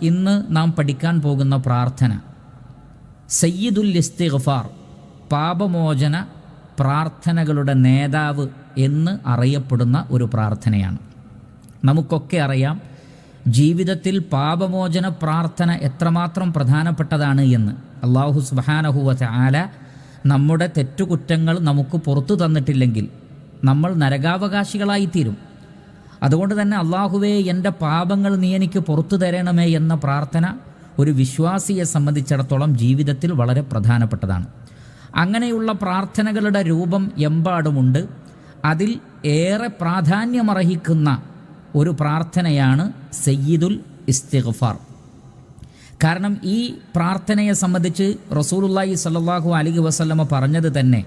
ഇന്ന് നാം പഠിക്കാൻ പോകുന്ന പ്രാർത്ഥന സയ്യിദുൽ ഇസ്തിഗ്ഫാർ, പാപമോചന പ്രാർത്ഥനകളുടെ നേതാവ് എന്ന് അറിയപ്പെടുന്ന ഒരു പ്രാർത്ഥനയാണ്. നമുക്കൊക്കെ അറിയാം ജീവിതത്തിൽ പാപമോചന പ്രാർത്ഥന എത്രമാത്രം പ്രധാനപ്പെട്ടതാണ് എന്ന്. അല്ലാഹു സുബ്ഹാനഹു വ തആല നമ്മുടെ തെറ്റുകുറ്റങ്ങൾ നമുക്ക് പുറത്തു തന്നിട്ടില്ലെങ്കിൽ നമ്മൾ നരകാവകാശികളായിത്തീരും. അതുകൊണ്ട് തന്നെ അല്ലാഹുവേ എൻ്റെ പാപങ്ങൾ നീ എനിക്ക് പുറത്തു തരണമേ എന്ന പ്രാർത്ഥന ഒരു വിശ്വാസിയെ സംബന്ധിച്ചിടത്തോളം ജീവിതത്തിൽ വളരെ പ്രധാനപ്പെട്ടതാണ്. അങ്ങനെയുള്ള പ്രാർത്ഥനകളുടെ രൂപം എമ്പാടുമുണ്ട്. അതിൽ ഏറെ പ്രാധാന്യമർഹിക്കുന്ന ഒരു പ്രാർത്ഥനയാണ് സയ്യിദുൽ ഇസ്തിഗ്ഫാർ. കാരണം ഈ പ്രാർത്ഥനയെ സംബന്ധിച്ച് റസൂലുള്ളാഹി സ്വല്ലല്ലാഹു അലൈഹി വസല്ലമ പറഞ്ഞത് തന്നെ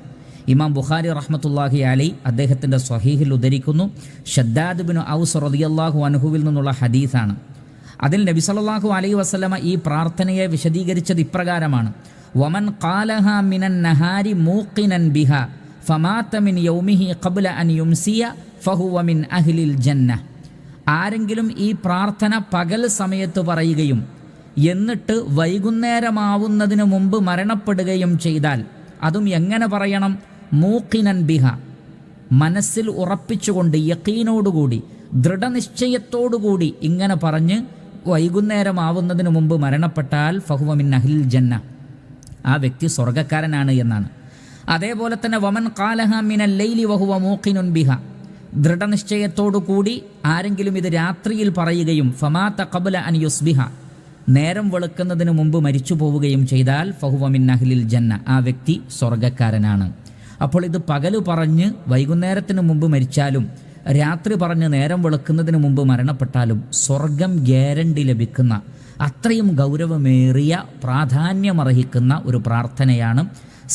ഇമാം ബുഖാരി റഹ്മത്തുള്ളാഹി അലൈഹി അദ്ദേഹത്തിൻ്റെ സ്വഹീഹിൽ ഉദ്ധരിക്കുന്നു. ഷദ്ദാദ് ബിൻ ഔസ് റളിയല്ലാഹു അൻഹുവിൽ നിന്നുള്ള ഹദീസാണ്. അതിൽ നബി സല്ലല്ലാഹു അലൈഹി വസല്ലമ ഈ പ്രാർത്ഥനയെ വിശദീകരിച്ചത് ഇപ്രകാരമാണ്: വമൻ ഖാലഹ മിനൻ നഹാരി മൂഖിനൻ ബിഹ ഫമാത മിൻ യൗമിഹി ഖബ്ല അൻ യുംസിയ ഫഹുവ മിൻ അഹ്ലിൽ ജന്ന. ആരെങ്കിലും ഈ പ്രാർത്ഥന പകൽ സമയത്ത് പറയുകയും എന്നിട്ട് വൈകുന്നേരമാവുന്നതിന് മുമ്പ് മരണപ്പെടുകയും ചെയ്താൽ, അതും എങ്ങനെ പറയണം? മൂഖിനൻ ബിഹ, മനസ്സിൽ ഉറപ്പിച്ചുകൊണ്ട് യഖീനോടുകൂടി ദൃഢനിശ്ചയത്തോടുകൂടി ഇങ്ങനെ പറഞ്ഞ് വൈകുന്നേരമാവുന്നതിന് മുമ്പ് മരണപ്പെട്ടാൽ ഫഹുവ മിൻ അഹ്ലിൽ ജന്ന, ആ വ്യക്തി സ്വർഗ്ഗക്കാരനാണ് എന്നാണ്. അതേപോലെ തന്നെ വമൻ ഖാലഹ മിനൽ ലൈലി വഹുവ മൂഖിനുൻ ബിഹ, ദൃഢനിശ്ചയത്തോടുകൂടി ആരെങ്കിലും ഇത് രാത്രിയിൽ പറയുകയും ഫമാത ഖബ്ല അൻ യുസ്ബിഹ, നേരം വെളുക്കുന്നതിന് മുമ്പ് മരിച്ചു പോവുകയും ചെയ്താൽ ഫഹുവ മിൻ അഹ്ലിൽ ജന്ന, ആ വ്യക്തി സ്വർഗ്ഗക്കാരനാണ്. അപ്പോൾ ഇത് പകല് പറഞ്ഞ് വൈകുന്നേരത്തിന് മുമ്പ് മരിച്ചാലും രാത്രി പറഞ്ഞ് നേരം വെളുക്കുന്നതിന് മുമ്പ് മരണപ്പെട്ടാലും സ്വർഗം ഗ്യാരണ്ടി ലഭിക്കുന്ന അത്രയും ഗൗരവമേറിയ പ്രാധാന്യമർഹിക്കുന്ന ഒരു പ്രാർത്ഥനയാണ്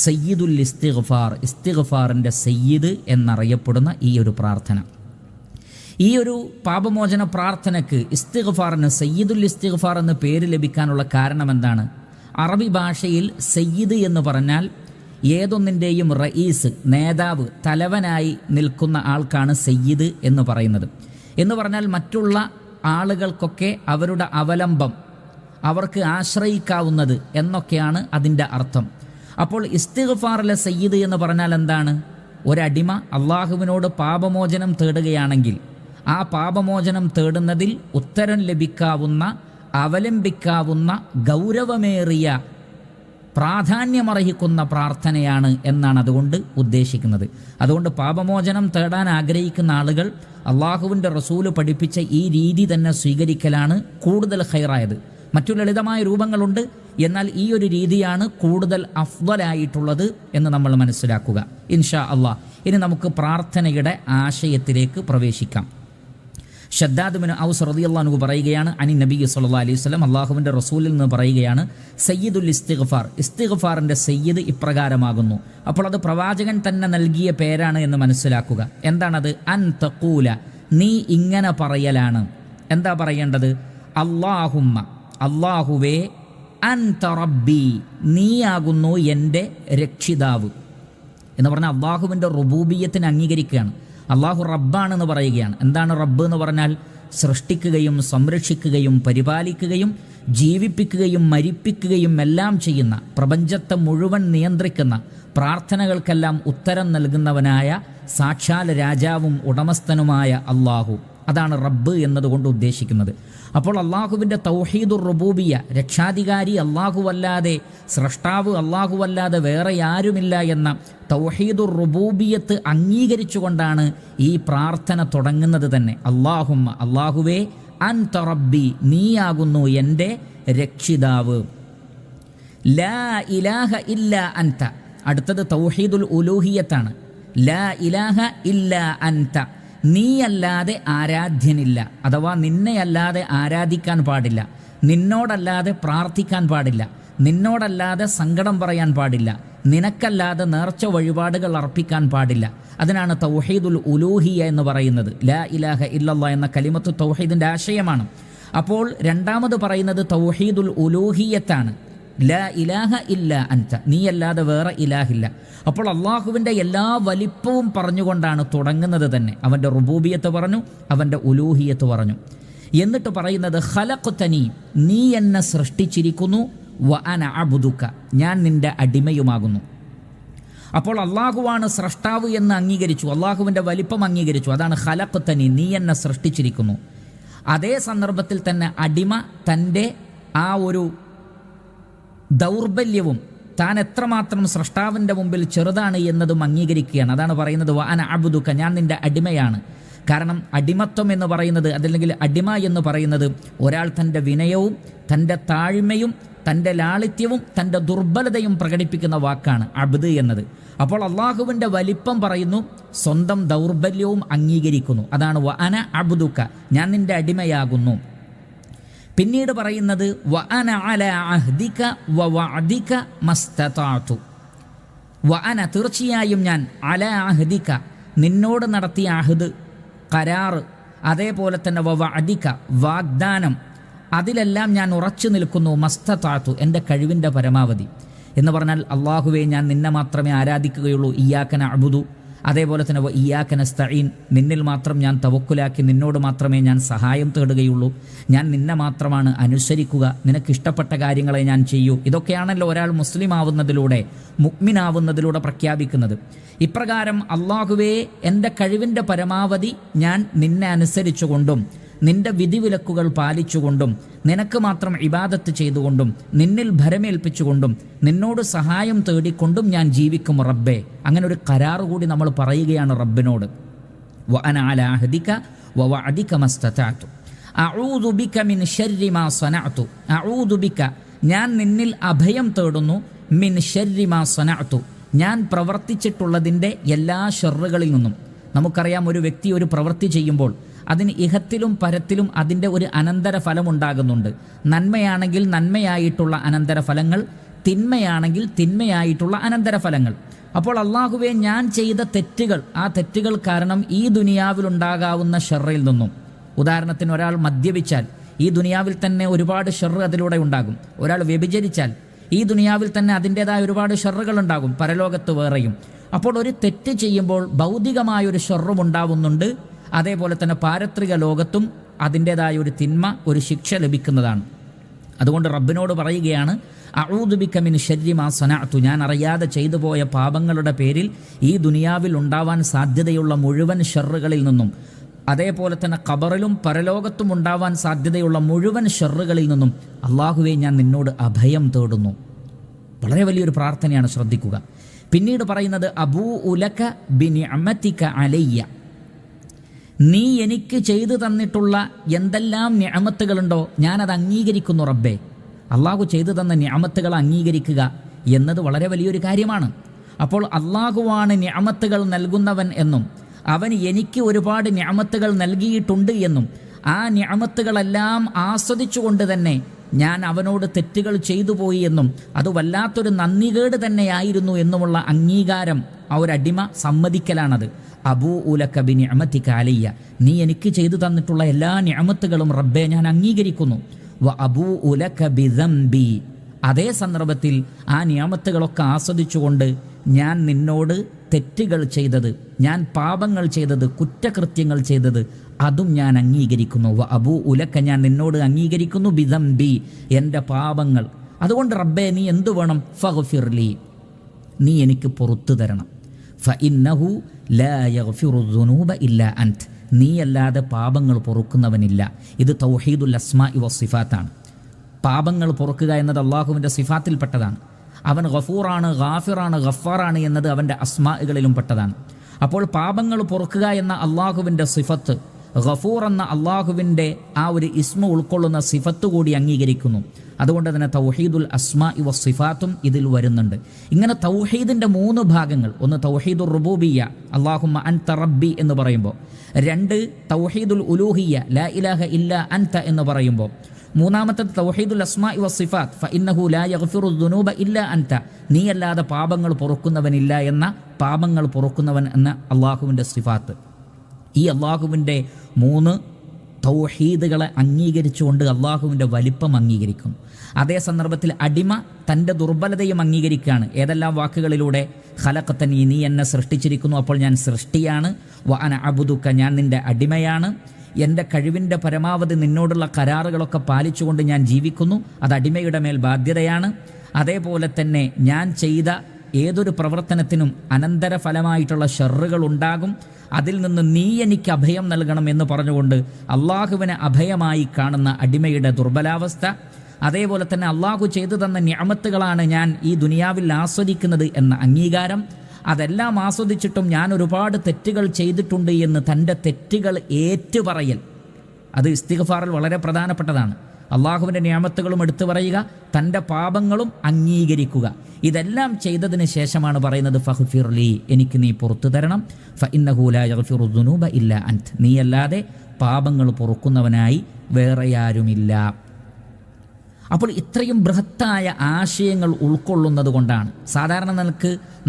സയ്യിദുൽ ഇസ്തിഗ്ഫാർ. ഇസ്തിഗ്ഫാറിൻ്റെ സയ്യിദ് എന്നറിയപ്പെടുന്ന ഈ ഒരു പ്രാർത്ഥന. ഈ ഒരു പാപമോചന പ്രാർത്ഥനയ്ക്ക് ഇസ്തിഗ്ഫാറിന് സയ്യിദുൽ ഇസ്തിഗ്ഫാർ എന്ന പേര് ലഭിക്കാനുള്ള കാരണം എന്താണ്? അറബി ഭാഷയിൽ സയ്യിദ് എന്ന് പറഞ്ഞാൽ ഏതൊന്നിൻ്റെയും റഈസ്, നേതാവ്, തലവനായി നിൽക്കുന്ന ആൾക്കാണ് സയ്യിദ് എന്ന് പറയുന്നത്. എന്ന് പറഞ്ഞാൽ മറ്റുള്ള ആളുകൾക്കൊക്കെ അവരുടെ അവലംബം, അവർക്ക് ആശ്രയിക്കാവുന്നത് എന്നൊക്കെയാണ് അതിൻ്റെ അർത്ഥം. അപ്പോൾ ഇസ്തിഗ്ഫാറിലെ സയ്യിദ് എന്ന് പറഞ്ഞാൽ എന്താണ്? ഒരടിമ അള്ളാഹുവിനോട് പാപമോചനം തേടുകയാണെങ്കിൽ ആ പാപമോചനം തേടുന്നതിൽ ഉത്തരം ലഭിക്കാവുന്ന, അവലംബിക്കാവുന്ന ഗൗരവമേറിയ പ്രാധാന്യമർഹിക്കുന്ന പ്രാർത്ഥനയാണ് എന്നാണ് അതുകൊണ്ട് ഉദ്ദേശിക്കുന്നത്. അതുകൊണ്ട് പാപമോചനം തേടാൻ ആഗ്രഹിക്കുന്ന ആളുകൾ അള്ളാഹുവിൻ്റെ റസൂല് പഠിപ്പിച്ച ഈ രീതി തന്നെ സ്വീകരിക്കലാണ് കൂടുതൽ ഖൈറായത്. മറ്റു ലളിതമായ രൂപങ്ങളുണ്ട്, എന്നാൽ ഈ ഒരു രീതിയാണ് കൂടുതൽ അഫ്ളലായിട്ടുള്ളത് എന്ന് നമ്മൾ മനസ്സിലാക്കുക ഇൻഷാ അള്ളാഹ്. ഇനി നമുക്ക് പ്രാർത്ഥനയുടെ ആശയത്തിലേക്ക് പ്രവേശിക്കാം. ഷദ്ദാദ് ബിൻ ഔസ് റളിയല്ലാഹു അൻഹു പറയുകയാണ്, അനി നബി സല്ലല്ലാഹു അലൈഹി വസല്ലം, അള്ളാഹുവിൻ്റെ റസൂലിൽ നിന്ന് പറയുകയാണ്, സയ്യിദുൽ ഇസ്തിഗ്ഫാർ, ഇസ്തിഗ്ഫാറിൻ്റെ സയ്യിദ് ഇപ്രകാരമാകുന്നു. അപ്പോൾ അത് പ്രവാചകൻ തന്നെ നൽകിയ പേരാണ് എന്ന് മനസ്സിലാക്കുക. എന്താണത്? അൻ തഖൂല, നീ ഇങ്ങനെ പറയലാണ്. എന്താ പറയേണ്ടത്? അല്ലാഹുമ്മ, അല്ലാഹുവേ, അൻത റബ്ബി, നീയാകുന്നു എൻ്റെ രക്ഷിതാവ് എന്ന് പറഞ്ഞാൽ അള്ളാഹുവിൻ്റെ റുബൂബിയത്തിനെ അംഗീകരിക്കുകയാണ്. അള്ളാഹു റബ്ബാണെന്ന് പറയുകയാണ്. എന്താണ് റബ്ബ് എന്ന് പറഞ്ഞാൽ? സൃഷ്ടിക്കുകയും സംരക്ഷിക്കുകയും പരിപാലിക്കുകയും ജീവിപ്പിക്കുകയും മരിപ്പിക്കുകയും എല്ലാം ചെയ്യുന്ന, പ്രപഞ്ചത്തെ മുഴുവൻ നിയന്ത്രിക്കുന്ന, പ്രാർത്ഥനകൾക്കെല്ലാം ഉത്തരം നൽകുന്നവനായ സാക്ഷാൽ രാജാവും ഉടമസ്ഥനുമായ അള്ളാഹു. അതാണ് റബ്ബ് എന്നതുകൊണ്ട് ഉദ്ദേശിക്കുന്നത്. അപ്പോൾ അള്ളാഹുവിൻ്റെ തൗഹീദുർ റുബൂബിയ, രക്ഷാധികാരി അള്ളാഹുവല്ലാതെ, സ്രഷ്ടാവ് അള്ളാഹുവല്ലാതെ വേറെ ആരുമില്ല എന്ന തൗഹീദുർ റുബൂബിയത്ത് അംഗീകരിച്ചുകൊണ്ടാണ് ഈ പ്രാർത്ഥന തുടങ്ങുന്നത് തന്നെ. അല്ലാഹുമ്മ, അല്ലാഹുവേ, അൻത റബ്ബി, നീയാകുന്നു എൻ്റെ രക്ഷിതാവ്. ലാ ഇലാഹ ഇല്ലാ അൻത, അടുത്തത് തൗഹീദുൽ ഉലൂഹിയത്താണ്. ലാ ഇലാഹ ഇല്ലാ അൻത, നീയല്ലാതെ ആരാധ്യനില്ല, അഥവാ നിന്നെയല്ലാതെ ആരാധിക്കാൻ പാടില്ല, നിന്നോടല്ലാതെ പ്രാർത്ഥിക്കാൻ പാടില്ല, നിന്നോടല്ലാതെ സങ്കടം പറയാൻ പാടില്ല, നിനക്കല്ലാതെ നേർച്ച വഴിപാടുകൾ അർപ്പിക്കാൻ പാടില്ല. അതിനാണ് തൗഹീദുൽ ഉലൂഹിയ എന്ന് പറയുന്നത്. ലാ ഇലാഹ ഇല്ലല്ലാഹ് എന്ന കലിമത്ത് തൗഹീദിൻ്റെ ആശയമാണ്. അപ്പോൾ രണ്ടാമത് പറയുന്നത് തൗഹീദുൽ ഉലൂഹിയത്താണ്. ലാ ഇലാഹ ഇല്ലാ അൻത, നീയല്ലാതെ വേറെ ഇലാഹില്ല. അപ്പോൾ അള്ളാഹുവിൻ്റെ എല്ലാ വലിപ്പവും പറഞ്ഞുകൊണ്ടാണ് തുടങ്ങുന്നത് തന്നെ. അവൻ്റെ റുബൂബിയത്ത് പറഞ്ഞു, അവൻ്റെ ഉലൂഹിയത്ത് പറഞ്ഞു. എന്നിട്ട് പറയുന്നത് ഖലഖ്തനി, നീ എന്നെ സൃഷ്ടിച്ചിരിക്കുന്നു, വ അന അബ്ദുക, ഞാൻ നിൻ്റെ അടിമയുമാകുന്നു. അപ്പോൾ അള്ളാഹുവാണ് സ്രഷ്ടാവ് എന്ന് അംഗീകരിച്ചു, അള്ളാഹുവിൻ്റെ വലിപ്പം അംഗീകരിച്ചു. അതാണ് ഖലഖ്തനി, നീ എന്നെ സൃഷ്ടിച്ചിരിക്കുന്നു. അതേ സന്ദർഭത്തിൽ തന്നെ അടിമ തൻ്റെ ആ ഒരു ദൗർബല്യവും താൻ എത്രമാത്രം സ്രഷ്ടാവിൻ്റെ മുമ്പിൽ ചെറുതാണ് എന്നതും അംഗീകരിക്കുകയാണ്. അതാണ് പറയുന്നത് വ അന അബ്ദുക, ഞാൻ നിൻ്റെ അടിമയാണ്. കാരണം അടിമത്വം എന്ന് പറയുന്നത്, അതല്ലെങ്കിൽ അടിമ എന്ന് പറയുന്നത് ഒരാൾ തൻ്റെ വിനയവും തൻ്റെ താഴ്മയും തൻ്റെ ലാളിത്യവും തൻ്റെ ദുർബലതയും പ്രകടിപ്പിക്കുന്ന വാക്കാണ് അബ്ദ് എന്നത്. അപ്പോൾ അള്ളാഹുവിൻ്റെ വലിപ്പം പറയുന്നു, സ്വന്തം ദൗർബല്യവും അംഗീകരിക്കുന്നു. അതാണ് വ അന അബ്ദുക, ഞാൻ നിൻ്റെ അടിമയാകുന്നു. പിന്നീട് പറയുന്നത് വ അന അലാ അഹ്ദിക വ വഅദിക മസ്തതഅതു, വ അന, തീർച്ചയായും ഞാൻ, അലാ അഹ്ദിക, നിന്നോട് നടത്തിയ അഹ്ദ്, കരാറ്, അതേപോലെ തന്നെ വ വഅദിക, വാഗ്ദാനം, അതിലെല്ലാം ഞാൻ ഉറച്ചു നിൽക്കുന്നു. മസ്തതഅതു, എൻ്റെ കഴിവിൻ്റെ പരമാവധി എന്ന് പറഞ്ഞാൽ അള്ളാഹുവേ, ഞാൻ നിന്നെ മാത്രമേ ആരാധിക്കുകയുള്ളൂ. ഇയ്യാക നഅ്ബുദു, അതേപോലെ തന്നെ വ ഇയ്യാക നസ്തഈൻ, നിന്നിൽ മാത്രം ഞാൻ തവക്കുലാക്കി നിന്നോട് മാത്രമേ ഞാൻ സഹായം തേടുകയുള്ളൂ. ഞാൻ നിന്നെ മാത്രമാണ് അനുസരിക്കുക, നിനക്കിഷ്ടപ്പെട്ട കാര്യങ്ങളെ ഞാൻ ചെയ്യൂ. ഇതൊക്കെയാണല്ലോ ഒരാൾ മുസ്ലിം ആവുന്നതിലൂടെ, മുഅ്മിനാവുന്നതിലൂടെ പ്രഖ്യാപിക്കുന്നത്. ഇപ്രകാരം അള്ളാഹുവേ, എൻ്റെ കഴിവിൻ്റെ പരമാവധി ഞാൻ നിന്നെ അനുസരിച്ചുകൊണ്ടും നിന്റെ വിധിവിലക്കുകൾ പാലിച്ചുകൊണ്ടും നിനക്ക് മാത്രം ഇബാദത്ത് ചെയ്തുകൊണ്ടും നിന്നിൽ ഭരമേൽപ്പിച്ചുകൊണ്ടും നിന്നോട് സഹായം തേടിക്കൊണ്ടും ഞാൻ ജീവിക്കും റബ്ബേ. അങ്ങനെ ഒരു കരാറ് കൂടി നമ്മൾ പറയുകയാണ് റബ്ബിനോട്. വ അന അലാ അഹ്ദിക വ വഅദിക മസ്തതഅതു അഊദു ബിക മിൻ ശർരി മാ സനഅതു, അഊദു ബിക, ഞാൻ നിന്നിൽ അഭയം തേടുന്നു, മിൻ ശർരി മാ സനഅതു, ഞാൻ പ്രവർത്തിച്ചിട്ടുള്ളതിൻ്റെ എല്ലാ ഷർറുകളിൽ നിന്നും. നമുക്കറിയാം, ഒരു വ്യക്തി ഒരു പ്രവൃത്തി ചെയ്യുമ്പോൾ അതിന് ഇഹത്തിലും പരത്തിലും അതിൻ്റെ ഒരു അനന്തരഫലം ഉണ്ടാകുന്നുണ്ട്. നന്മയാണെങ്കിൽ നന്മയായിട്ടുള്ള അനന്തരഫലങ്ങൾ, തിന്മയാണെങ്കിൽ തിന്മയായിട്ടുള്ള അനന്തരഫലങ്ങൾ. അപ്പോൾ അള്ളാഹുവേ, ഞാൻ ചെയ്ത തെറ്റുകൾ, ആ തെറ്റുകൾ കാരണം ഈ ദുനിയാവിലുണ്ടാകാവുന്ന ഷർറിൽ നിന്നും, ഉദാഹരണത്തിന് ഒരാൾ മദ്യപിച്ചാൽ ഈ ദുനിയാവിൽ തന്നെ ഒരുപാട് ഷർറ് അതിലൂടെ ഉണ്ടാകും. ഒരാൾ വ്യഭിചരിച്ചാൽ ഈ ദുനിയാവിൽ തന്നെ അതിൻ്റേതായ ഒരുപാട് ഷർറുകൾ ഉണ്ടാകും, പരലോകത്ത് വേറെയും. അപ്പോൾ ഒരു തെറ്റ് ചെയ്യുമ്പോൾ ഭൗതികമായൊരു ഷർറും ഉണ്ടാവുന്നുണ്ട്, അതേപോലെ തന്നെ പാരത്രിക ലോകത്തും അതിൻ്റേതായ ഒരു തിന്മ, ഒരു ശിക്ഷ ലഭിക്കുന്നതാണ്. അതുകൊണ്ട് റബ്ബിനോട് പറയുകയാണ്, അഊദു ബിക മിൻ ശർരി മാ സനഅതു, ഞാൻ അറിയാതെ ചെയ്തു പോയ പാപങ്ങളുടെ പേരിൽ ഈ ദുനിയാവിൽ ഉണ്ടാവാൻ സാധ്യതയുള്ള മുഴുവൻ ഷർറുകളിൽ നിന്നും, അതേപോലെ തന്നെ ഖബറിലും പരലോകത്തും ഉണ്ടാവാൻ സാധ്യതയുള്ള മുഴുവൻ ഷർറുകളിൽ നിന്നും അള്ളാഹുവേ, ഞാൻ നിന്നോട് അഭയം തേടുന്നു. വളരെ വലിയൊരു പ്രാർത്ഥനയാണ്, ശ്രദ്ധിക്കുക. പിന്നീട് പറയുന്നത് അബൂഉ ലക ബിനിഅമതിക അലയ്യ, നീ എനിക്ക് ചെയ്തു തന്നിട്ടുള്ള എന്തെല്ലാം നിഅമത്തുകളുണ്ടോ ഞാനത് അംഗീകരിക്കുന്നു റബ്ബേ. അള്ളാഹു ചെയ്തു തന്ന നിഅമത്തുകൾ അംഗീകരിക്കുക എന്നത് വളരെ വലിയൊരു കാര്യമാണ്. അപ്പോൾ അള്ളാഹുവാണ് നിഅമത്തുകൾ നൽകുന്നവൻ എന്നും അവൻ എനിക്ക് ഒരുപാട് നിഅമത്തുകൾ നൽകിയിട്ടുണ്ട് എന്നും ആ നിഅമത്തുകളെല്ലാം ആസ്വദിച്ചുകൊണ്ട് തന്നെ ഞാൻ അവനോട് തെറ്റുകൾ ചെയ്തു പോയി എന്നും അത് വല്ലാത്തൊരു നന്ദികേട് തന്നെയായിരുന്നു എന്നുമുള്ള അംഗീകാരം ആ ഒരു അടിമ സമ്മതിക്കലാണത്. അബൂഉ ലക ബിനിഅമതിക അലയ്യ, നീ എനിക്ക് ചെയ്തു തന്നിട്ടുള്ള എല്ലാ നിഅമത്തുകളും റബ്ബേ ഞാൻ അംഗീകരിക്കുന്നു. വ അബൂഉ ലക ബിദംബി, അതേ സന്ദർഭത്തിൽ ആ നിഅമത്തുകളൊക്കെ ആസ്വദിച്ചുകൊണ്ട് ഞാൻ നിന്നോട് തെറ്റുകൾ ചെയ്തത്, ഞാൻ പാപങ്ങൾ ചെയ്തത്, കുറ്റകൃത്യങ്ങൾ ചെയ്തത്, അതും ഞാൻ അംഗീകരിക്കുന്നു. വ അബൂഉ ലക, ഞാൻ നിന്നോട് അംഗീകരിക്കുന്നു, ബിദംബി, എൻ്റെ പാപങ്ങൾ. അതുകൊണ്ട് റബ്ബേ, നീ എന്തു വേണം? ഫഗ്ഫിർലി, നീ എനിക്ക് പുറത്തു തരണം. ഫഇന്നഹു ലാ യഗ്ഫിറു ദുനൂബ ഇല്ലാ അൻത്, നീയല്ലാതെ പാപങ്ങൾ പൊറുക്കുന്നവനില്ല. ഇത് തൗഹീദുൽ അസ്മാഇ വസ്സിഫാത്താണ്. പാപങ്ങൾ പൊറുക്കുക എന്നത് അള്ളാഹുവിൻ്റെ സിഫാത്തിൽപ്പെട്ടതാണ്. അവൻ ഗഫൂറാണ്, ഗാഫിറാണ്, ഗഫാറാണ് എന്നത് അവൻ്റെ അസ്മാകളിലും പെട്ടതാണ്. അപ്പോൾ പാപങ്ങൾ പൊറുക്കുക എന്ന അള്ളാഹുവിൻ്റെ സിഫത്ത്, ഗഫൂർ എന്ന അള്ളാഹുവിൻ്റെ ആ ഒരു ഇസ്മ ഉൾക്കൊള്ളുന്ന സിഫത്ത് കൂടി അംഗീകരിക്കുന്നു. അതുകൊണ്ട് തന്നെ തൗഹീദുൽ അസ്മാഇ വസ്സിഫാത്തും ഇതിൽ വരുന്നുണ്ട്. ഇങ്ങനെ തൗഹീദിൻ്റെ 3 ഭാഗങ്ങൾ, ഒന്ന് തൗഹീദുർ റുബൂബിയ്യ, അല്ലാഹുമ്മ അൻത റബ്ബി എന്ന് പറയുമ്പോൾ, 2 തൗഹീദുൽ ഉലൂഹിയ്യ, ലാ ഇലാഹ ഇല്ലാ അൻത എന്ന് പറയുമ്പോൾ, മൂന്നാമത്തെ തൗഹീദുൽ അസ്മാഇ വസ്സിഫാത്ത്, ഫഇന്നഹു ലാ യഗ്ഫിറു ദുനൂബ ഇല്ലാ അൻത, നീയല്ലാതെ പാപങ്ങൾ പൊറുക്കുന്നവനില്ല എന്ന, പാപങ്ങൾ പൊറുക്കുന്നവൻ എന്ന അള്ളാഹുവിൻ്റെ സിഫാത്ത്. ഈ അള്ളാഹുവിൻ്റെ 3 തൗഹീദുകളെ അംഗീകരിച്ചുകൊണ്ട് അള്ളാഹുവിൻ്റെ വലിപ്പം അംഗീകരിക്കുന്നു. അതേ സന്ദർഭത്തിൽ അടിമ തൻ്റെ ദുർബലതയും അംഗീകരിക്കുകയാണ്. ഏതെല്ലാം വാക്കുകളിലൂടെ? ഖലഖതനി, നീ എന്നെ സൃഷ്ടിച്ചിരിക്കുന്നു, അപ്പോൾ ഞാൻ സൃഷ്ടിയാണ്. വ അന അബ്ദുക, ഞാൻ നിൻ്റെ അടിമയാണ്. എൻ്റെ കഴിവിൻ്റെ പരമാവധി നിന്നോടുള്ള കരാറുകളൊക്കെ പാലിച്ചുകൊണ്ട് ഞാൻ ജീവിക്കുന്നു. അത് അടിമയുടെ മേൽ ബാധ്യതയാണ്. അതേപോലെ തന്നെ ഞാൻ ചെയ്ത ഏതൊരു പ്രവർത്തനത്തിനും അനന്തരഫലമായിട്ടുള്ള ഷർറുകൾ ഉണ്ടാകും. അതിൽ നിന്ന് നീ എനിക്ക് അഭയം നൽകണം എന്ന് പറഞ്ഞുകൊണ്ട് അള്ളാഹുവിനെ അഭയമായി കാണുന്ന അടിമയുടെ ദുർബലാവസ്ഥ. അതേപോലെ തന്നെ അള്ളാഹു ചെയ്തു തന്ന നിഅമത്തുകളാണ് ഞാൻ ഈ ദുനിയാവിൽ ആസ്വദിക്കുന്നത് എന്ന അംഗീകാരം. അതെല്ലാം ആസ്വദിച്ചിട്ടും ഞാൻ ഒരുപാട് തെറ്റുകൾ ചെയ്തിട്ടുണ്ട് എന്ന് തൻ്റെ തെറ്റുകൾ ഏറ്റുപറയൽ, അത് ഇസ്തിഗ്ഫാറിൽ വളരെ പ്രധാനപ്പെട്ടതാണ്. അള്ളാഹുവിൻ്റെ നിഅമത്തുകളും എടുത്തു പറയുക, തൻ്റെ പാപങ്ങളും അംഗീകരിക്കുക. ഇതെല്ലാം ചെയ്തതിന് ശേഷമാണ് പറയുന്നത് ഫഗ്ഫിർലി, എനിക്ക് നീ പുറത്തു തരണം. ഫഇന്നഹു ലാ യഗ്ഫിറു ദുനൂബ ഇല്ലാ അൻത്, നീയല്ലാതെ പാപങ്ങൾ പൊറുക്കുന്നവനായി വേറെയാരുമില്ല. അപ്പോൾ ഇത്രയും ബൃഹത്തായ ആശയങ്ങൾ ഉൾക്കൊള്ളുന്നത് കൊണ്ടാണ് സാധാരണ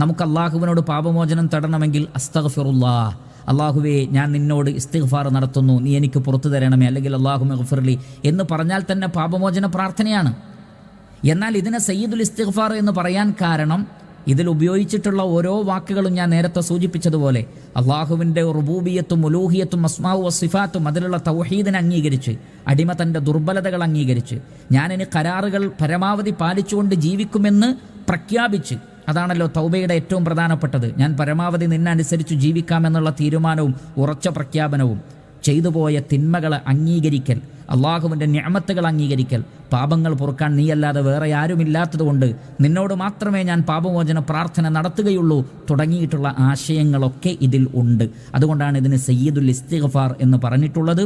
നമുക്ക് അള്ളാഹുവിനോട് പാപമോചനം തേടണമെങ്കിൽ അസ്തഗ്ഫിറുല്ലാഹ്, അള്ളാഹുവേ ഞാൻ നിന്നോട് ഇസ്തിഗ്ഫാർ നടത്തുന്നു, നീ എനിക്ക് പുറത്തു തരണമേ, അല്ലെങ്കിൽ അല്ലാഹുമ്മ ഗ്ഫിർലി എന്ന് പറഞ്ഞാൽ തന്നെ പാപമോചന പ്രാർത്ഥനയാണ്. എന്നാൽ ഇതിനെ സയ്യിദുൽ ഇസ്തിഗ്ഫാർ എന്ന് പറയാൻ കാരണം ഇതിൽ ഉപയോഗിച്ചിട്ടുള്ള ഓരോ വാക്കുകളും ഞാൻ നേരത്തെ സൂചിപ്പിച്ചതുപോലെ അള്ളാഹുവിൻ്റെ റുബൂബിയത്തും ഉലൂഹിയത്തും അസ്മാഉ വസിഫാത്തും അതിലുള്ള തൗഹീദിനെ അംഗീകരിച്ച്, അടിമ തൻ്റെ ദുർബലതകൾ അംഗീകരിച്ച്, ഞാനിനി കരാറുകൾ പരമാവധി പാലിച്ചുകൊണ്ട് ജീവിക്കുമെന്ന് പ്രഖ്യാപിച്ച്, അതാണല്ലോ തൗബയുടെ ഏറ്റവും പ്രധാനപ്പെട്ടത്. ഞാൻ പരമാവധി നിന്നനുസരിച്ച് ജീവിക്കാമെന്നുള്ള തീരുമാനവും ഉറച്ച പ്രഖ്യാപനവും, ചെയ്തുപോയ തിന്മകളെ അംഗീകരിക്കൽ, അള്ളാഹുവിൻ്റെ നിഅമത്തുകൾ അംഗീകരിക്കൽ, പാപങ്ങൾ പൊറുക്കാൻ നീയല്ലാതെ വേറെ ആരുമില്ലാത്തതുകൊണ്ട് നിന്നോട് മാത്രമേ ഞാൻ പാപമോചന പ്രാർത്ഥന നടത്തുകയുള്ളൂ തുടങ്ങിയിട്ടുള്ള ആശയങ്ങളൊക്കെ ഇതിൽ ഉണ്ട്. അതുകൊണ്ടാണ് ഇതിന് സയ്യിദുൽ ഇസ്തിഗ്ഫാർ എന്ന് പറഞ്ഞിട്ടുള്ളത്.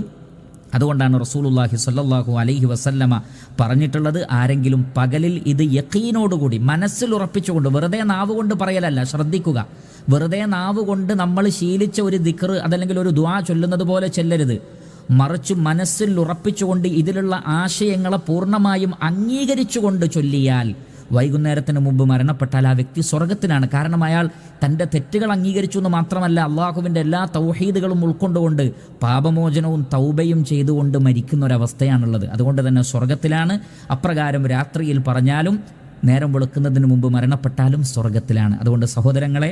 അതുകൊണ്ടാണ് റസൂലുള്ളാഹി സ്വല്ലല്ലാഹു അലൈഹി വസല്ലമ പറഞ്ഞിട്ടുള്ളത്, ആരെങ്കിലും പകലിൽ ഇത് യഖീനോടുകൂടി മനസ്സിൽ ഉറപ്പിച്ചുകൊണ്ട്, വെറുതെ നാവ് കൊണ്ട് പറയലല്ല, ശ്രദ്ധിക്കുക, വെറുതെ നാവ് കൊണ്ട് നമ്മൾ ശീലിച്ച ഒരു ദിക്ർ അതല്ലെങ്കിൽ ഒരു ദുആ ചൊല്ലുന്നത് പോലെ ചെല്ലരുത്. മറിച്ച് മനസ്സിൽ ഉറപ്പിച്ചുകൊണ്ട് ഇതിലുള്ള ആശയങ്ങളെ പൂർണ്ണമായും അംഗീകരിച്ചുകൊണ്ട് ചൊല്ലിയാൽ വൈകുന്നേരത്തിന് മുമ്പ് മരണപ്പെട്ടാൽ ആ വ്യക്തി സ്വർഗത്തിലാണ്. കാരണം അയാൾ തൻ്റെ തെറ്റുകൾ അംഗീകരിച്ചു എന്ന് മാത്രമല്ല, അള്ളാഹുവിൻ്റെ എല്ലാ തൗഹീദുകളും ഉൾക്കൊണ്ടുകൊണ്ട് പാപമോചനവും തൗബയും ചെയ്തുകൊണ്ട് മരിക്കുന്ന ഒരവസ്ഥയാണുള്ളത്. അതുകൊണ്ട് തന്നെ സ്വർഗത്തിലാണ്. അപ്രകാരം രാത്രിയിൽ പറഞ്ഞാലും നേരം വെളുക്കുന്നതിന് മുമ്പ് മരണപ്പെട്ടാലും സ്വർഗത്തിലാണ്. അതുകൊണ്ട് സഹോദരങ്ങളെ,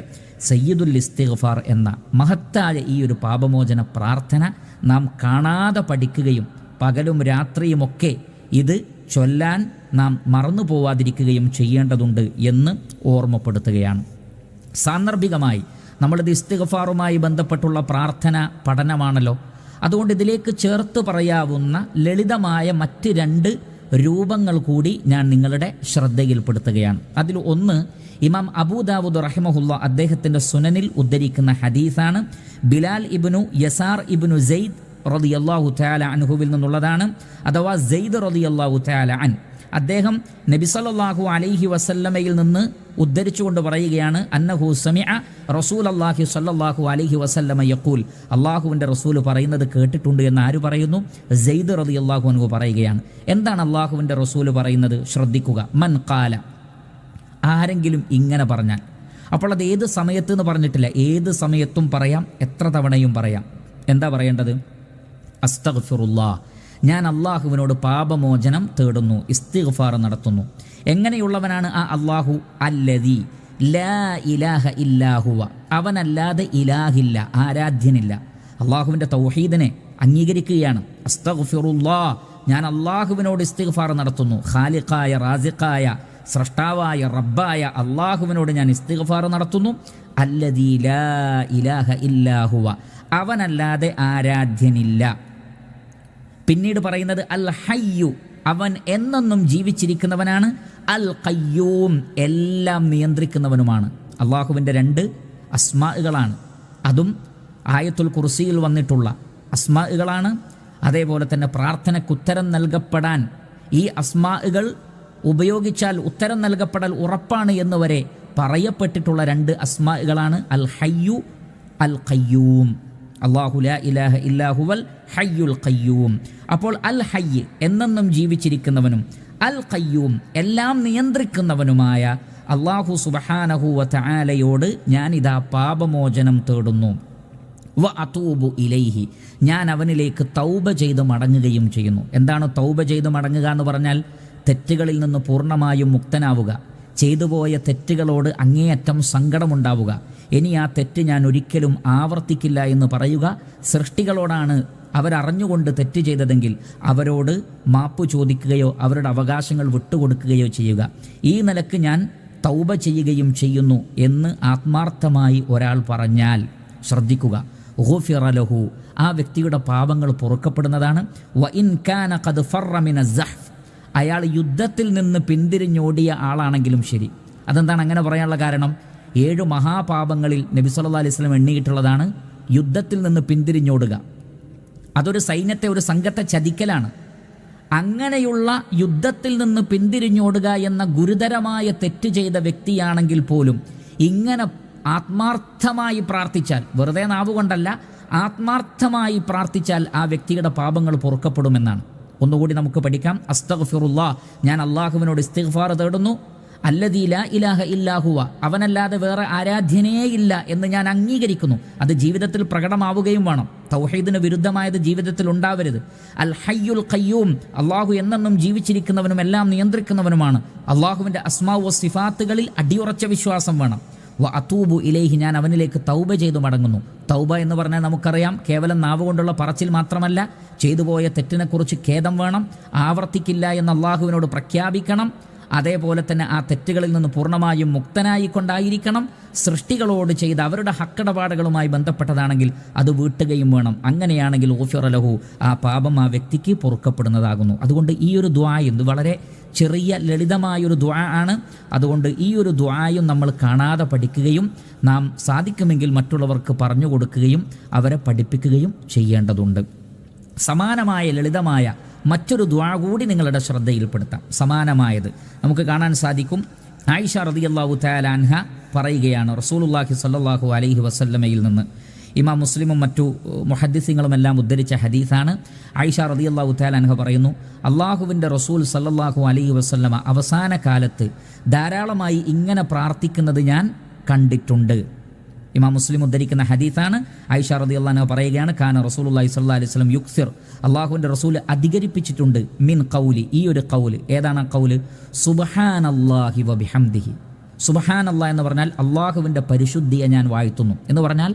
സയ്യിദുൽ ഇസ്തിഗ്ഫാർ എന്ന മഹത്തായ ഈ ഒരു പാപമോചന പ്രാർത്ഥന നാം കാണാതെ പഠിക്കുകയും പകലും രാത്രിയുമൊക്കെ ഇത് ചൊല്ലാൻ നാം മറന്നു പോവാതിരിക്കുകയും ചെയ്യേണ്ടതുണ്ട് എന്ന് ഓർമ്മപ്പെടുത്തുകയാണ്. സാന്ദർഭികമായി നമ്മളിത് ഇസ്തിഗ്ഫാറുമായി ബന്ധപ്പെട്ടുള്ള പ്രാർത്ഥന പഠനമാണല്ലോ. അതുകൊണ്ട് ഇതിലേക്ക് ചേർത്ത് പറയാവുന്ന ലളിതമായ മറ്റ് രണ്ട് രൂപങ്ങൾ കൂടി ഞാൻ നിങ്ങളുടെ ശ്രദ്ധയിൽപ്പെടുത്തുകയാണ്. അതിൽ ഒന്ന് ഇമാം അബൂദാവൂദ് റഹിമഹുല്ല അദ്ദേഹത്തിൻ്റെ സുനനിൽ ഉദ്ധരിക്കുന്ന ഹദീസാണ്. ബിലാൽ ഇബ്നു യസാർ ഇബ്നു സെയ്ദ് റളിയല്ലാഹു തആല അൻഹുവിൽ നിന്നുള്ളതാണ്. അഥവാ സെയ്ദ് റളിയല്ലാഹു തആല അൻ, അദ്ദേഹം നബി സല്ലല്ലാഹു അലൈഹി വസല്ലമയിൽ നിന്ന് ഉദ്ധരിച്ചുകൊണ്ട് പറയുകയാണ്, അന്നഹു സമിഅ റസൂലല്ലാഹി സല്ലല്ലാഹു അലൈഹി വസല്ലമ യഖൂൽ, അള്ളാഹുവിൻ്റെ റസൂൽ പറയുന്നത് കേട്ടിട്ടുണ്ട് എന്ന് ആര് പറയുന്നു? സെയ്ദ് റളിയല്ലാഹു അൻഹു പറയുകയാണ്. എന്താണ് അള്ളാഹുവിൻ്റെ റസൂൽ പറയുന്നത്? ശ്രദ്ധിക്കുക. മൻ ഖാല, ആരെങ്കിലും ഇങ്ങനെ പറഞ്ഞാൽ, അപ്പോൾ അത് ഏത് സമയത്ത് എന്ന് പറഞ്ഞിട്ടില്ല, ഏത് സമയത്തും പറയാം, എത്ര തവണയും പറയാം. എന്താ പറയേണ്ടത്? അസ്തഗ്ഫിറുല്ലാഹ്, ഞാൻ അള്ളാഹുവിനോട് പാപമോചനം തേടുന്നു, ഇസ്തിഗ്ഫാർ നടത്തുന്നു. എങ്ങനെയുള്ളവനാണ് ആ അള്ളാഹു? അല്ലദീ ലാ ഇലാഹ ഇല്ലാഹുവ, അവനല്ലാതെ ഇലാഹില്ല, ആരാധ്യനില്ല. അള്ളാഹുവിൻ്റെ തൗഹീദിനെ അംഗീകരിക്കുകയാണ്. അസ്തഗ്ഫിറുല്ലാഹ്, ഞാൻ അള്ളാഹുവിനോട് ഇസ്തിഗ്ഫാർ നടത്തുന്നു. ഖാലിഖായ, റാസിഖായ, സ്രഷ്ടാവായ, റബ്ബായ അള്ളാഹുവിനോട് ഞാൻ ഇസ്തിഗ്ഫാർ നടത്തുന്നു. അല്ലദീ ലാ ഇലാഹ ഇല്ലാഹുവ, അവനല്ലാതെ ആരാധ്യനില്ല. പിന്നീട് പറയുന്നത് അൽ ഹയ്യു, അവൻ എന്നെന്നും ജീവിച്ചിരിക്കുന്നവനാണ്. അൽ ഖയ്യൂം, എല്ലാം നിയന്ത്രിക്കുന്നവനുമാണ്. അള്ളാഹുവിൻ്റെ രണ്ട് അസ്മാഉകളാണ്. അതും ആയത്തുൽ കുർസിയിൽ വന്നിട്ടുള്ള അസ്മാഉകളാണ്. അതേപോലെ തന്നെ പ്രാർത്ഥനയ്ക്കുത്തരം നൽകപ്പെടാൻ ഈ അസ്മാഉകൾ ഉപയോഗിച്ചാൽ ഉത്തരം നൽകപ്പെടൽ ഉറപ്പാണ് എന്ന് വരെ പറയപ്പെട്ടിട്ടുള്ള രണ്ട് അസ്മാഉകളാണ് അൽ ഹയ്യു, അൽ ഖയ്യൂം. അല്ലാഹു ലാ ഇലാഹ ഇല്ലാഹുവൽ ഹയ്യുൽ ഖയ്യൂം. അപ്പോൾ അൽ ഹയ്യ്, എന്നെന്നും ജീവിച്ചിരിക്കുന്നവനും, അൽ ഖയ്യൂം, എല്ലാം നിയന്ത്രിക്കുന്നവനുമായ അല്ലാഹു സുബ്ഹാനഹു വ തആലയോട് ഞാനിതാ പാപമോചനം തേടുന്നു. വ അതൂബു ഇലൈഹി, ഞാൻ അവനിലേക്ക് തൗബ ചെയ്ത് മടങ്ങുകയും ചെയ്യുന്നു. എന്താണ് തൗബ ചെയ്ത് മടങ്ങുക എന്ന് പറഞ്ഞാൽ? തെറ്റുകളിൽ നിന്ന് പൂർണ്ണമായും മുക്തനാവുക, ചെയ്തുപോയ തെറ്റുകളോട് അങ്ങേയറ്റം സങ്കടമുണ്ടാവുക, ഇനി ആ തെറ്റ് ഞാൻ ഒരിക്കലും ആവർത്തിക്കില്ല എന്ന് പറയുക, സൃഷ്ടികളോടാണ് അവരറിഞ്ഞുകൊണ്ട് തെറ്റ് ചെയ്തതെങ്കിൽ അവരോട് മാപ്പ് ചോദിക്കുകയോ അവരുടെ അവകാശങ്ങൾ വിട്ടുകൊടുക്കുകയോ ചെയ്യുക. ഈ നിലക്ക് ഞാൻ തൗബ ചെയ്യുകയും ചെയ്യുന്നു എന്ന് ആത്മാർത്ഥമായി ഒരാൾ പറഞ്ഞാൽ ശ്രദ്ധിക്കുക, ഗുഫിറ ലഹു, ആ വ്യക്തിയുടെ പാപങ്ങൾ പൊറുക്കപ്പെടുന്നതാണ്. വ ഇൻ കാന ഖദ് ഫറ മിന സഹ്ഫ്, അയാൾ യുദ്ധത്തിൽ നിന്ന് പിന്തിരിഞ്ഞോടിയ ആളാണെങ്കിലും ശരി. അതെന്താണ് അങ്ങനെ പറയാനുള്ള കാരണം? 7 മഹാപാപങ്ങളിൽ നബി സല്ലല്ലാഹു അലൈഹി വസല്ലം എണ്ണിയിട്ടുള്ളതാണ് യുദ്ധത്തിൽ നിന്ന് പിന്തിരിഞ്ഞോടുക. അതൊരു സൈന്യത്തെ, ഒരു സംഘത്തെ ചതിക്കലാണ്. അങ്ങനെയുള്ള യുദ്ധത്തിൽ നിന്ന് പിന്തിരിഞ്ഞോടുക എന്ന ഗുരുതരമായ തെറ്റ് ചെയ്ത വ്യക്തിയാണെങ്കിൽ പോലും ഇങ്ങനെ ആത്മാർത്ഥമായി പ്രാർത്ഥിച്ചാൽ, വെറുതെ നാവുകൊണ്ടല്ല, ആത്മാർത്ഥമായി പ്രാർത്ഥിച്ചാൽ ആ വ്യക്തിയുടെ പാപങ്ങൾ പൊറുക്കപ്പെടുമെന്നാണ്. ഒന്നുകൂടി നമുക്ക് പഠിക്കാം. അസ്തഗ്ഫിറുല്ലാഹ്, ഞാൻ അള്ളാഹുവിനോട് ഇസ്തിഗ്ഫാർ തേടുന്നു. അല്ലദീ ലാ ഇലാഹ ഇല്ലാ ഹുവ, അവനല്ലാതെ വേറെ ആരാധ്യനേയില്ല എന്ന് ഞാൻ അംഗീകരിക്കുന്നു. അത് ജീവിതത്തിൽ പ്രകടമാവുകയും വേണം. തൗഹീദിന് വിരുദ്ധമായത് ജീവിതത്തിൽ ഉണ്ടാവരുത്. അൽ ഹയ്യുൽ ഖയ്യൂം, അള്ളാഹു എന്നെന്നും ജീവിച്ചിരിക്കുന്നവനും എല്ലാം നിയന്ത്രിക്കുന്നവനുമാണ്. അള്ളാഹുവിൻ്റെ അസ്മാഉ വ സിഫാത്തുകളിൽ അടിയുറച്ച വിശ്വാസം വേണം. വ അതൂബു ഇലൈഹി, ഞാൻ അവനിലേക്ക് തൗബ ചെയ്തു മടങ്ങുന്നു. തൗബ എന്ന് പറഞ്ഞാൽ നമുക്കറിയാം, കേവലം നാവ് കൊണ്ടുള്ള പറച്ചിൽ മാത്രമല്ല, ചെയ്തുപോയ തെറ്റിനെക്കുറിച്ച് ഖേദം വേണം, ആവർത്തിക്കില്ല എന്ന് അള്ളാഹുവിനോട് പ്രഖ്യാപിക്കണം. അതേപോലെ തന്നെ ആ തെറ്റുകളിൽ നിന്ന് പൂർണ്ണമായും മുക്തനായിക്കൊണ്ടായിരിക്കണം. സൃഷ്ടികളോട് ചെയ്ത അവരുടെ ഹക്കിടപാടുകളുമായി ബന്ധപ്പെട്ടതാണെങ്കിൽ അത് വീട്ടുകയും വേണം. അങ്ങനെയാണെങ്കിൽ ഗുഫിറ ലഹു, ആ പാപം ആ വ്യക്തിക്ക് പൊറുക്കപ്പെടുന്നതാകുന്നു. അതുകൊണ്ട് ഈ ഒരു ദുആ, ഇത് വളരെ ചെറിയ ലളിതമായൊരു ദുആ ആണ്. അതുകൊണ്ട് ഈ ഒരു ദുആയും നമ്മൾ കാണാതെ പഠിക്കുകയും നാം സാധിക്കുമെങ്കിൽ മറ്റുള്ളവർക്ക് പറഞ്ഞു കൊടുക്കുകയും അവരെ പഠിപ്പിക്കുകയും ചെയ്യേണ്ടതുണ്ട്. സമാനമായ ലളിതമായ മറ്റൊരു ദുആ കൂടി നിങ്ങളുടെ ശ്രദ്ധയിൽപ്പെടുത്താം. സമാനമായത് നമുക്ക് കാണാൻ സാധിക്കും. ആയിഷ റളിയല്ലാഹു തആല അൻഹ പറയുകയാണ്, റസൂലുള്ളാഹി സ്വല്ലല്ലാഹു അലൈഹി വസല്ലമയിൽ നിന്ന്, ഇമാം മുസ്ലിമും മറ്റു മുഹദ്ദിസീങ്ങളും എല്ലാം ഉദ്ധരിച്ച ഹദീസാണ്. ആയിഷ റളിയല്ലാഹു തആല അൻഹ പറയുന്നു, അള്ളാഹുവിൻ്റെ റസൂൽ സ്വല്ലല്ലാഹു അലൈഹി വസല്ലമ അവസാന കാലത്ത് ധാരാളമായി ഇങ്ങനെ പ്രാർത്ഥിക്കുന്നത് ഞാൻ കണ്ടിട്ടുണ്ട്. ഇമാം മുസ്ലിം ഉദ്ധരിക്കുന്ന ഹദീസാണ്. ആയിഷ റളിയല്ലാഹു അൻഹ പറയുകയാണ്, കാന റസൂലുള്ളാഹി സ്വല്ലല്ലാഹു അലൈഹി വസല്ലം യുക്സിർ, അള്ളാഹുവിൻ്റെ റസൂൽ അധികരിപ്പിച്ചിട്ടുണ്ട്, മിൻ ഖൗലി, ഈ ഒരു ഖൗല്. ഏതാണ് ആ ഖൗല്? സുബ്ഹാനല്ലാഹി വ ബിഹംദിഹി. സുബ്ഹാനല്ലാഹ് എന്ന് പറഞ്ഞാൽ അള്ളാഹുവിൻ്റെ പരിശുദ്ധിയെ ഞാൻ വാഴ്ത്തുന്നു എന്ന് പറഞ്ഞാൽ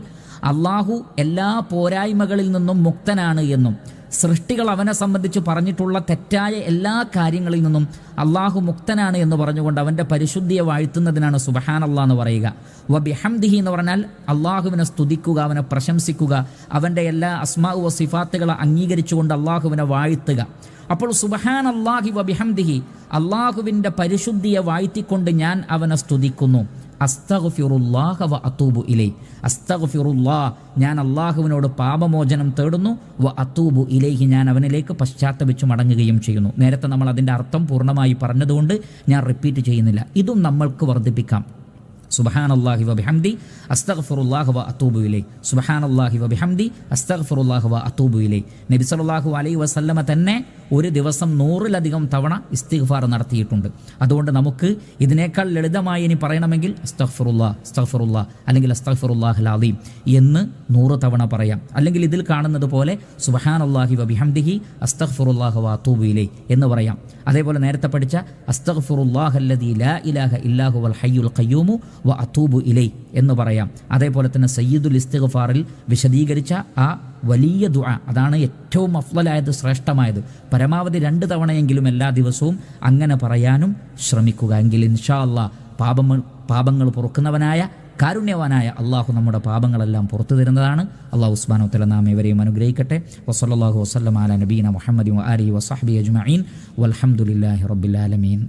അള്ളാഹു എല്ലാ പോരായ്മകളിൽ നിന്നും മുക്തനാണ് എന്നും സൃഷ്ടികൾ അവനെ സംബന്ധിച്ച് പറഞ്ഞിട്ടുള്ള തെറ്റായ എല്ലാ കാര്യങ്ങളിൽ നിന്നും അള്ളാഹു മുക്തനാണ് എന്ന് പറഞ്ഞുകൊണ്ട് അവൻ്റെ പരിശുദ്ധിയെ വാഴ്ത്തുന്നതിനാണ് സുബ്ഹാനല്ലാഹ് എന്ന് പറയുക. വ ബിഹംദിഹി എന്ന് പറഞ്ഞാൽ അള്ളാഹുവിനെ സ്തുതിക്കുക, അവനെ പ്രശംസിക്കുക, അവൻ്റെ എല്ലാ അസ്മാഉ വ സിഫാത്തുകളെ അംഗീകരിച്ചുകൊണ്ട് അള്ളാഹുവിനെ വാഴ്ത്തുക. അപ്പോൾ സുബ്ഹാനല്ലാഹി വ ബിഹംദിഹി, അള്ളാഹുവിൻ്റെ പരിശുദ്ധിയെ വാഴ്ത്തിക്കൊണ്ട് ഞാൻ അവനെ സ്തുതിക്കുന്നു. അസ്തഗ്ഫിറുല്ലാഹ വ അതൂബു ഇലൈഹി, അസ്തഗ്ഫിറുല്ലാഹ്, ഞാൻ അള്ളാഹുവിനോട് പാപമോചനം തേടുന്നു. വ അതൂബു ഇലൈഹി, ഞാൻ അവനിലേക്ക് പശ്ചാത്തപിച്ചു മടങ്ങുകയും ചെയ്യുന്നു. നേരത്തെ നമ്മൾ അതിൻ്റെ അർത്ഥം പൂർണ്ണമായി പറഞ്ഞതുകൊണ്ട് ഞാൻ റിപ്പീറ്റ് ചെയ്യുന്നില്ല. ഇതും നമ്മൾക്ക് വർദ്ധിപ്പിക്കാം. സുബ്ഹാനല്ലാഹി വ ബിഹംദി അസ്തഗ്ഫിറുല്ലാഹ വ അതൂബു ഇലൈഹി, സുബ്ഹാനല്ലാഹി വ ബിഹംദി അസ്തഗ്ഫിറുല്ലാഹ വ അതൂബു ഇലൈഹി. നബി സല്ലല്ലാഹു അലൈഹി വസല്ലമ തന്നെ ഒരു ദിവസം 100-ലധികം തവണ ഇസ്തിഗ്ഫാർ നടത്തിയിട്ടുണ്ട്. അതുകൊണ്ട് നമുക്ക് ഇതിനേക്കാൾ ലളിതമായി ഇനി പറയണമെങ്കിൽ അസ്തഗ്ഫിറുല്ലാഹ്, അസ്തഗ്ഫിറുല്ലാഹ്, അല്ലെങ്കിൽ അസ്തഗ്ഫിറുല്ലാഹൽ അദീം എന്ന് 100 തവണ പറയാം. അല്ലെങ്കിൽ ഇതിൽ കാണുന്നത് പോലെ സുബ്ഹാനല്ലാഹി വ ബിഹംദിഹി അസ്തഗ്ഫിറുല്ലാഹ വ അതൂബു ഇലൈഹി എന്ന് പറയാം. അതേപോലെ നേരത്തെ പഠിച്ച അസ്തഗ്ഫിറുല്ലാഹല്ലദീ ലാ ഇലാഹ ഇല്ലാ ഹുവൽ ഹയ്യുൽ ഖയ്യൂമു വ അതൂബു ഇലൈഹി എന്ന് പറയാം. അതേപോലെ തന്നെ സയ്യിദുൽ ഇസ്തിഗ്ഫാറിൽ വിശദീകരിച്ച ആ വലിയ ദുആ, അതാണ് ഏറ്റവും അഫ്ളലായത്, ശ്രേഷ്ഠമായത്. പരമാവധി 2 തവണയെങ്കിലും എല്ലാ ദിവസവും അങ്ങനെ പറയാനും ശ്രമിക്കുക. എങ്കിൽ ഇൻഷാ അല്ലാഹ് പാപങ്ങൾ പൊറുക്കുന്നവനായ കാരുണ്യവാനായ അള്ളാഹു നമ്മുടെ പാപങ്ങളെല്ലാം പുറത്തു തരുന്നതാണ്. അള്ളാഹു സുബ്ഹാനഹു വ തആല നാം ഏവരെയും അനുഗ്രഹിക്കട്ടെ. വസല്ലല്ലാഹു വസല്ലമ അലാ നബീന മുഹമ്മദി വ ആലിഹി വസഹ്ബിഹി അജ്മഈൻ വൽഹംദുലില്ലാഹി റബ്ബിൽ ആലമീൻ.